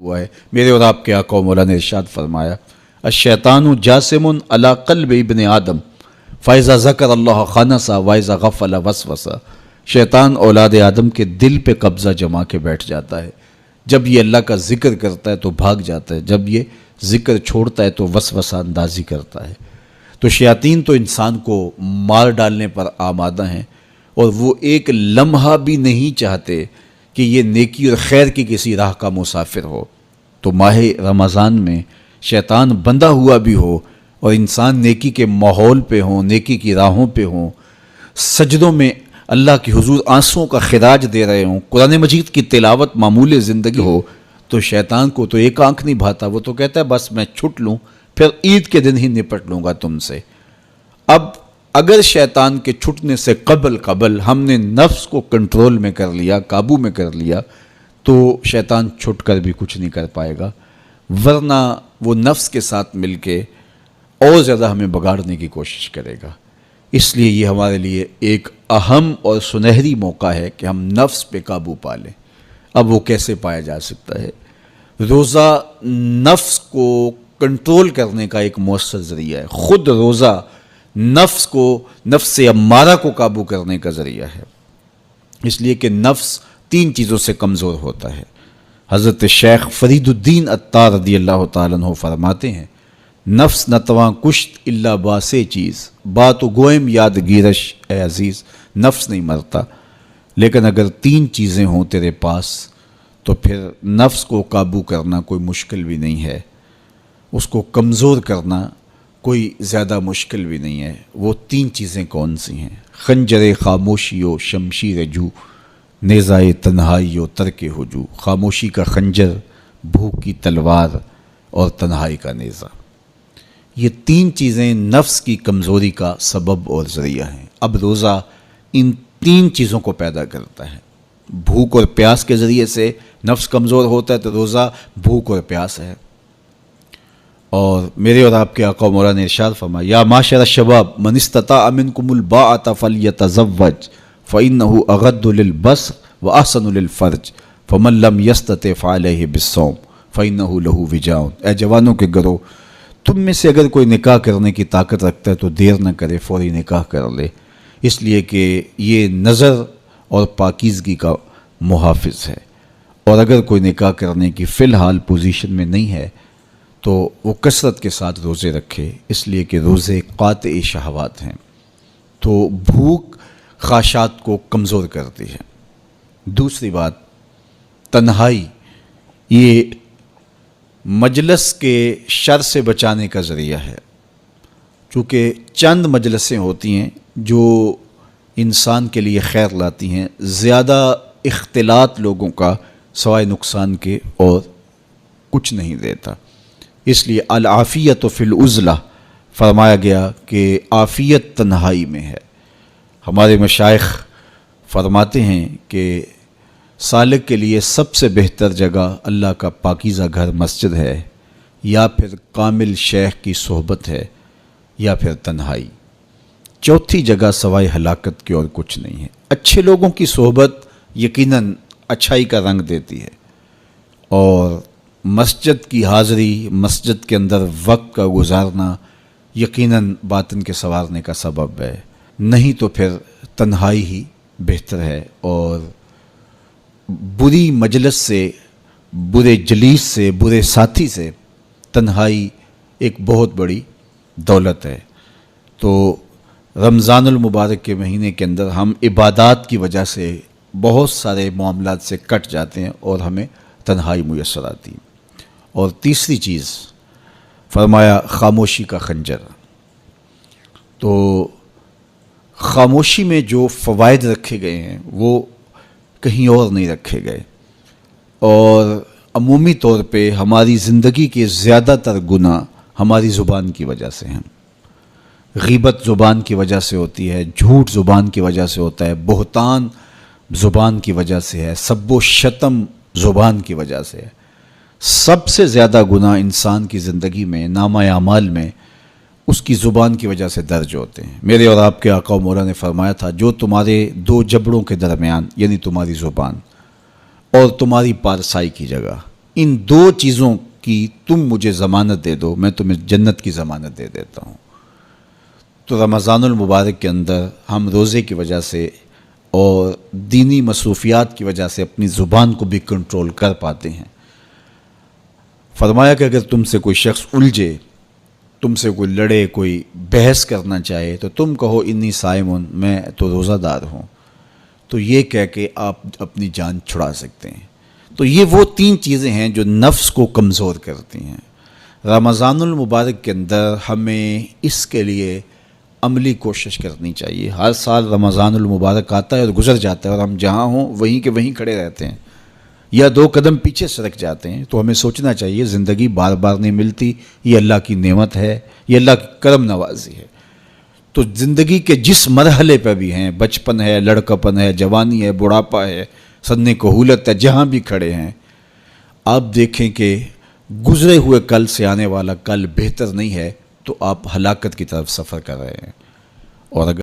ہوا ہے۔ میرے اور آپ کے آقا و مولا نے ارشاد فرمایا الشیطان جاسم علی قلب ابن آدم فاذا ذکر اللہ خنسا واذا غفل وسوسا۔ شیطان اولاد آدم کے دل پہ قبضہ جما کے بیٹھ جاتا ہے، جب یہ اللہ کا ذکر کرتا ہے تو بھاگ جاتا ہے، جب یہ ذکر چھوڑتا ہے تو وسوسہ اندازی کرتا ہے۔ تو شیاطین تو انسان کو مار ڈالنے پر آمادہ ہیں، اور وہ ایک لمحہ بھی نہیں چاہتے کہ یہ نیکی اور خیر کی کسی راہ کا مسافر ہو۔ تو ماہ رمضان میں شیطان بندہ ہوا بھی ہو اور انسان نیکی کے ماحول پہ ہوں، نیکی کی راہوں پہ ہوں، سجدوں میں اللہ کی حضور آنسوؤں کا خراج دے رہے ہوں، قرآن مجید کی تلاوت معمول زندگی ہو، تو شیطان کو تو ایک آنکھ نہیں بھاتا، وہ تو کہتا ہے بس میں چھٹ لوں، پھر عید کے دن ہی نپٹ لوں گا تم سے۔ اب اگر شیطان کے چھٹنے سے قبل ہم نے نفس کو کنٹرول میں کر لیا، قابو میں کر لیا، تو شیطان چھٹ کر بھی کچھ نہیں کر پائے گا، ورنہ وہ نفس کے ساتھ مل کے اور زیادہ ہمیں بگاڑنے کی کوشش کرے گا۔ اس لیے یہ ہمارے لیے ایک اہم اور سنہری موقع ہے کہ ہم نفس پہ قابو پا لیں۔ اب وہ کیسے پایا جا سکتا ہے؟ روزہ نفس کو کنٹرول کرنے کا ایک مؤثر ذریعہ ہے، خود روزہ نفس امارہ کو قابو کرنے کا ذریعہ ہے، اس لیے کہ نفس 3 چیزوں سے کمزور ہوتا ہے۔ حضرت شیخ فرید الدین عطار رضی اللہ تعالیٰ عنہ فرماتے ہیں نفس نتواں کشت اللہ باسے چیز بات و گوئم یاد گیرش اے عزیز۔ نفس نہیں مرتا، لیکن اگر 3 چیزیں ہوں تیرے پاس تو پھر نفس کو قابو کرنا کوئی مشکل بھی نہیں ہے، اس کو کمزور کرنا کوئی زیادہ مشکل بھی نہیں ہے۔ وہ 3 چیزیں کون سی ہیں؟ خنجر خاموشی و شمشیر جو، نیزائے تنہائی و ترک ہجو۔ خاموشی کا خنجر، بھوک کی تلوار اور تنہائی کا نیزہ، یہ 3 چیزیں نفس کی کمزوری کا سبب اور ذریعہ ہیں۔ اب روزہ ان 3 چیزوں کو پیدا کرتا ہے۔ بھوک اور پیاس کے ذریعے سے نفس کمزور ہوتا ہے، تو روزہ بھوک اور پیاس ہے۔ اور میرے اور آپ کے آقا و مولا نے ارشاد فرمایا یا معاشر الشباب من استطاع منکم الباءۃ فلیتزوج فإنہ اغض للبصر واحسن للفرج فمن لم یستطع فعلیہ بالصوم فإنہ لہ وجاء۔ اے جوانوں کے گروہ، تم میں سے اگر کوئی نکاح کرنے کی طاقت رکھتا ہے تو دیر نہ کرے، فوری نکاح کر لے، اس لیے کہ یہ نظر اور پاکیزگی کا محافظ ہے۔ اور اگر کوئی نکاح کرنے کی فی الحال پوزیشن میں نہیں ہے تو وہ کثرت کے ساتھ روزے رکھے، اس لیے کہ روزے قاطع شہوات ہیں، تو بھوک خواہشات کو کمزور کرتی ہے۔ دوسری بات، تنہائی، یہ مجلس کے شر سے بچانے کا ذریعہ ہے، چونکہ چند مجلسیں ہوتی ہیں جو انسان کے لیے خیر لاتی ہیں، زیادہ اختلاط لوگوں کا سوائے نقصان کے اور کچھ نہیں دیتا۔ اس لیے العافیت فی العزلہ فرمایا گیا کہ عافیت تنہائی میں ہے۔ ہمارے مشائخ فرماتے ہیں کہ سالک کے لیے سب سے بہتر جگہ اللہ کا پاکیزہ گھر مسجد ہے، یا پھر کامل شیخ کی صحبت ہے، یا پھر تنہائی۔ چوتھی جگہ سوائے ہلاکت کے اور کچھ نہیں ہے۔ اچھے لوگوں کی صحبت یقیناً اچھائی کا رنگ دیتی ہے، اور مسجد کی حاضری، مسجد کے اندر وقت کا گزارنا یقیناً باطن کے سنوارنے کا سبب ہے، نہیں تو پھر تنہائی ہی بہتر ہے۔ اور بری مجلس سے، برے جلیس سے، برے ساتھی سے تنہائی ایک بہت بڑی دولت ہے۔ تو رمضان المبارک کے مہینے کے اندر ہم عبادات کی وجہ سے بہت سارے معاملات سے کٹ جاتے ہیں اور ہمیں تنہائی میسر آتی ہے۔ اور تیسری چیز فرمایا خاموشی کا خنجر۔ تو خاموشی میں جو فوائد رکھے گئے ہیں وہ کہیں اور نہیں رکھے گئے، اور عمومی طور پہ ہماری زندگی کے زیادہ تر گناہ ہماری زبان کی وجہ سے ہیں۔ غیبت زبان کی وجہ سے ہوتی ہے، جھوٹ زبان کی وجہ سے ہوتا ہے، بہتان زبان کی وجہ سے ہے، سب و شتم زبان کی وجہ سے ہے۔ سب سے زیادہ گناہ انسان کی زندگی میں، نامہ اعمال میں، اس کی زبان کی وجہ سے درج ہوتے ہیں۔ میرے اور آپ کے آقا و مولا نے فرمایا تھا جو تمہارے 2 جبڑوں کے درمیان، یعنی تمہاری زبان اور تمہاری پارسائی کی جگہ، ان دو چیزوں کی تم مجھے ضمانت دے دو، میں تمہیں جنت کی ضمانت دے دیتا ہوں۔ تو رمضان المبارک کے اندر ہم روزے کی وجہ سے اور دینی مصروفیات کی وجہ سے اپنی زبان کو بھی کنٹرول کر پاتے ہیں۔ فرمایا کہ اگر تم سے کوئی شخص الجھے، تم سے کوئی لڑے، کوئی بحث کرنا چاہے تو تم کہو انی صائمون، میں تو روزہ دار ہوں، تو یہ کہہ کے آپ اپنی جان چھڑا سکتے ہیں۔ تو یہ وہ تین چیزیں ہیں جو نفس کو کمزور کرتی ہیں۔ رمضان المبارک کے اندر ہمیں اس کے لیے عملی کوشش کرنی چاہیے۔ ہر سال رمضان المبارک آتا ہے اور گزر جاتا ہے اور ہم جہاں ہوں وہیں کے وہیں کھڑے رہتے ہیں یا دو قدم پیچھے سرک جاتے ہیں۔ تو ہمیں سوچنا چاہیے زندگی بار بار نہیں ملتی، یہ اللہ کی نعمت ہے، یہ اللہ کی کرم نوازی ہے۔ تو زندگی کے جس مرحلے پہ بھی ہیں، بچپن ہے، لڑکپن ہے، جوانی ہے، بڑھاپا ہے، سن کہولت ہے، جہاں بھی کھڑے ہیں، آپ دیکھیں کہ گزرے ہوئے کل سے آنے والا کل بہتر نہیں ہے، تو آپ ہلاکت کی طرف سفر کر رہے ہیں۔ اور اگر